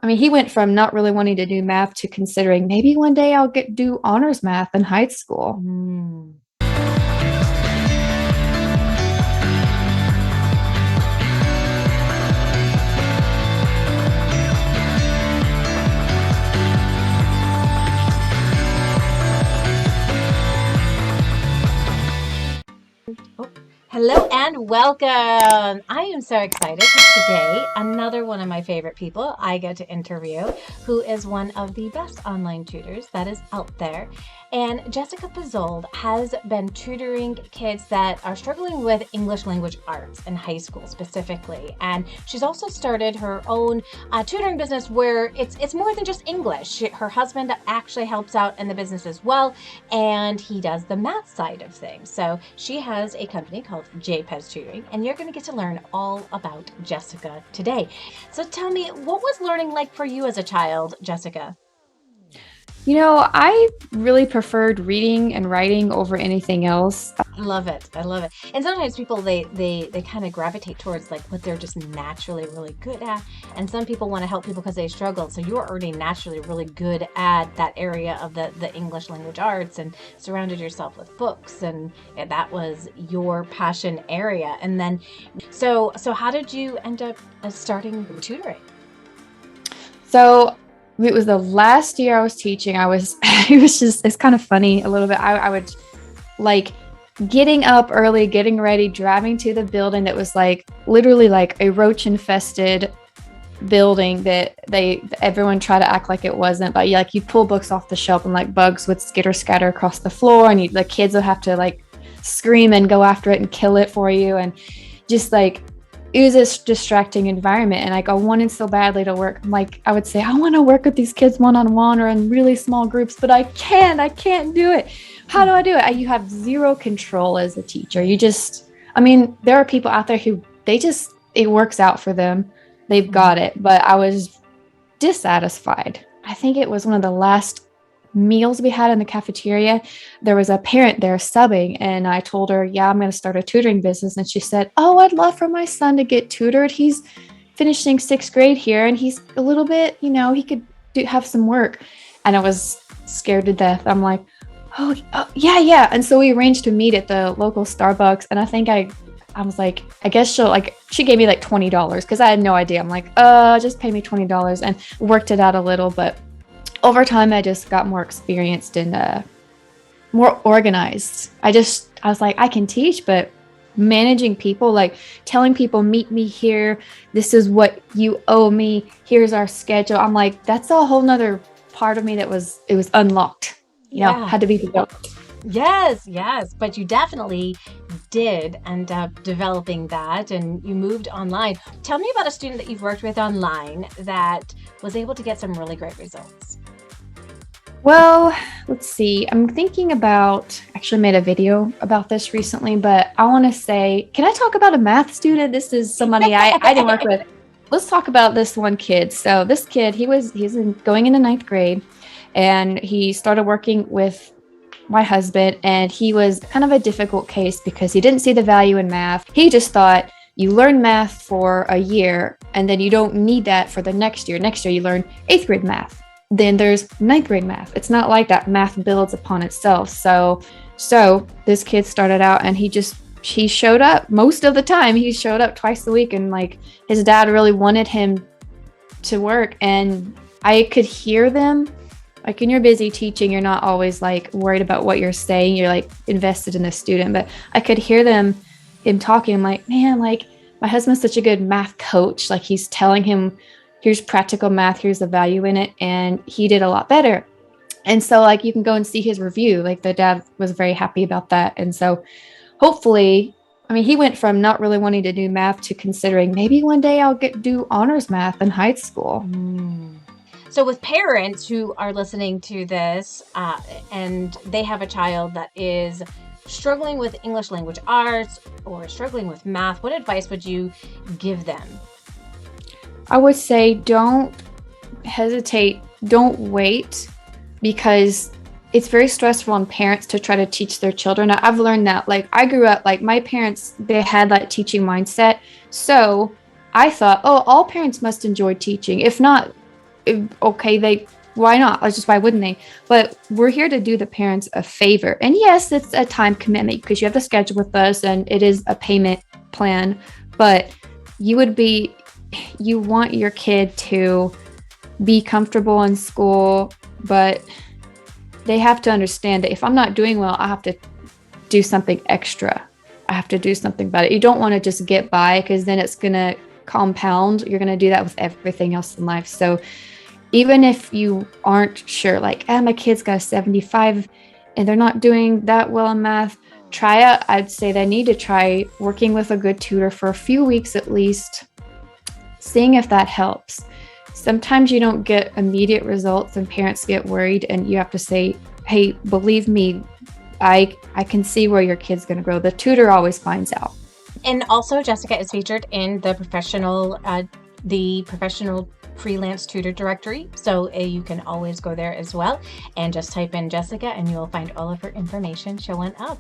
I mean, he went from not really wanting to do math to considering maybe one day I'll get do honors math in high school. Mm. Oh, hello and welcome. I am so excited because today, another one of my favorite people I get to interview, who is one of the best online tutors that is out there. And Jessica Pezold has been tutoring kids that are struggling with English language arts in high school specifically. And she's also started her own tutoring business where it's more than just English. Her husband actually helps out in the business as well, and he does the math side of things. So she has a company called Jpez Tutoring, and you're going to get to learn all about Jessica today. So tell me, what was learning like for you as a child, Jessica? I really preferred reading and writing over anything else. I love it. I love it. And sometimes people they kind of gravitate towards like what they're just naturally really good at. And some people want to help people because they struggled. So you're already naturally really good at that area of the English language arts and surrounded yourself with books and that was your passion area. And then so how did you end up starting tutoring? So it was the last year I was teaching. It's kind of funny a little bit. I would like getting up early, getting ready, driving to the building that was like literally like a roach infested building that everyone tried to act like it wasn't, but you pull books off the shelf and like bugs would skitter scatter across the floor, and the kids would have to like scream and go after it and kill it for you, and just like it was this distracting environment. And like I wanted so badly to work. Like I would say, I want to work with these kids one-on-one or in really small groups, but I can't do it. How do I do it? You have zero control as a teacher. I mean, there are people out there who it works out for them. They've got it. But I was dissatisfied. I think it was one of the last meals we had in the cafeteria. There was a parent there subbing, and I told her, yeah, I'm going to start a tutoring business. And she said, oh, I'd love for my son to get tutored. He's finishing 6th grade here, and he's a little bit, he could have some work. And I was scared to death. I'm like, oh yeah. And so we arranged to meet at the local Starbucks. And I think I was like, I guess she gave me like $20 because I had no idea. I'm like, just pay me $20, and worked it out a little. But over time, I just got more experienced and more organized. I was like, I can teach, but managing people, like telling people, meet me here. This is what you owe me. Here's our schedule. I'm like, that's a whole nother part of me it was unlocked. Yeah. Had to be developed. Yes. But you definitely did end up developing that and you moved online. Tell me about a student that you've worked with online that was able to get some really great results. Well, let's see. I'm thinking about actually made a video about this recently, but I want to say, can I talk about a math student? This is somebody I didn't work with. Let's talk about this one kid. So this kid, going into 9th grade, and he started working with my husband, and he was kind of a difficult case because he didn't see the value in math. He just thought you learn math for a year and then you don't need that for the next year. Next year you learn 8th grade math. Then there's 9th grade math. It's not like that. Math builds upon itself. So this kid started out and he showed up most of the time. He showed up twice a week, and like his dad really wanted him to work, and I could hear them. Like when you're busy teaching, you're not always like worried about what you're saying. You're like invested in the student, but I could hear him talking. I'm like, man, like my husband's such a good math coach. Like he's telling him, here's practical math, here's the value in it. And he did a lot better. And so like you can go and see his review. Like the dad was very happy about that. And so hopefully, I mean, he went from not really wanting to do math to considering maybe one day I'll do honors math in high school. So with parents who are listening to this and they have a child that is struggling with English language arts or struggling with math, what advice would you give them? I would say don't hesitate, don't wait, because it's very stressful on parents to try to teach their children. I've learned that. Like I grew up, like my parents, they had that teaching mindset. So I thought, oh, all parents must enjoy teaching. If not, okay, why not? Like, just why wouldn't they? But we're here to do the parents a favor. And yes, it's a time commitment because you have to schedule with us and it is a payment plan. But you want your kid to be comfortable in school, but they have to understand that if I'm not doing well, I have to do something extra. I have to do something about it. You don't want to just get by because then it's going to compound. You're going to do that with everything else in life. So even if you aren't sure, like, my kid's got a 75 and they're not doing that well in math, I'd say they need to try working with a good tutor for a few weeks at least, seeing if that helps. Sometimes you don't get immediate results and parents get worried and you have to say, hey, believe me, I can see where your kid's going to grow. The tutor always finds out. And also Jessica is featured in the professional freelance tutor directory. So you can always go there as well and just type in Jessica and you will find all of her information showing up.